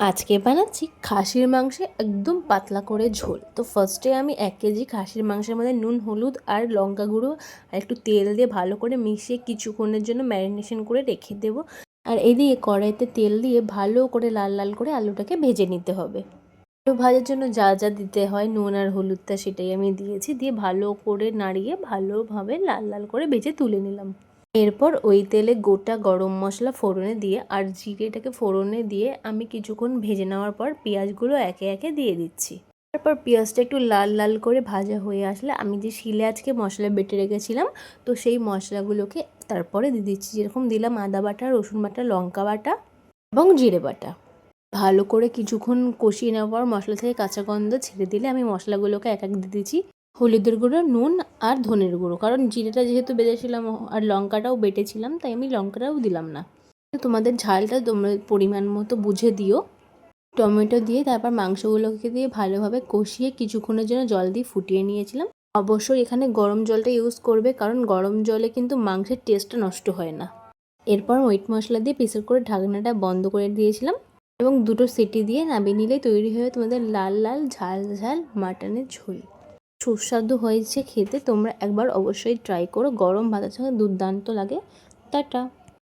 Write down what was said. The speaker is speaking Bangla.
আজকে বানাচ্ছি খাসির মাংসে একদম পাতলা করে ঝোল। তো ফার্স্টে আমি 1 কেজি খাসির মাংসের মধ্যে নুন, হলুদ আর লঙ্কা গুঁড়ো আর একটু তেল দিয়ে ভালো করে মিশিয়ে কিছুক্ষণের জন্য ম্যারিনেশন করে রেখে দেবো। আর এদিকে কড়াইতে তেল দিয়ে ভালো করে লাল লাল করে আলুটাকে ভেজে নিতে হবে। আলু ভাজার জন্য যা যা দিতে হয় নুন আর হলুদটা সেটাই আমি দিয়েছি, দিয়ে ভালো করে নাড়িয়ে ভালোভাবে লাল লাল করে ভেজে তুলে নিলাম। এরপর ওই তেলে গোটা গরম মশলা ফোড়নে দিয়ে আর জিরেটাকে ফোড়নে দিয়ে আমি কিছুক্ষণ ভেজে নেওয়ার পর পেঁয়াজগুলো একে একে দিয়ে দিচ্ছি। তারপর পেঁয়াজটা একটু লাল লাল করে ভাজা হয়ে আসলে আমি যে শিলে আজকে মশলা বেটে রেখেছিলাম তো সেই মশলাগুলোকে তারপরে দিয়ে দিচ্ছি, যেরকম দিলাম আদা বাটা, রসুন বাটা, লঙ্কা বাটা এবং জিরে বাটা। ভালো করে কিছুক্ষণ কষিয়ে নেওয়ার পর মশলা থেকে কাঁচা গন্ধ ছেড়ে দিলে আমি মশলাগুলোকে এক এক দিয়ে দিচ্ছি। হলুদের গুঁড়ো, নুন আর ধনের গুঁড়ো, কারণ জিরেটা যেহেতু বেটেছিলাম আর লঙ্কাটাও বেটেছিলাম তাই আমি লঙ্কাটাও দিলাম না। তোমাদের ঝালটা তোমরা পরিমাণ মতো বুঝে দিও। টমেটো দিয়ে তারপর মাংসগুলোকে দিয়ে ভালোভাবে কষিয়ে কিছুক্ষণের জন্য জল দিয়ে ফুটিয়ে নিয়েছিলাম। অবশ্যই এখানে গরম জলটা ইউজ করবে, কারণ গরম জলে কিন্তু মাংসের টেস্টটা নষ্ট হয় না। এরপর মিট মশলা দিয়ে প্রেসার করে ঢাকনাটা বন্ধ করে দিয়েছিলাম এবং 2টো সিটি দিয়ে নামিয়ে নিলেই তৈরি হয়ে তোমাদের লাল লাল ঝাল ঝাল মাটনের ঝোল। সুস্বাদু হয়েছে খেতে, তোমরা একবার অবশ্যই ট্রাই করো। গরম ভাতের সঙ্গে দুর্দান্ত লাগে। টাটা।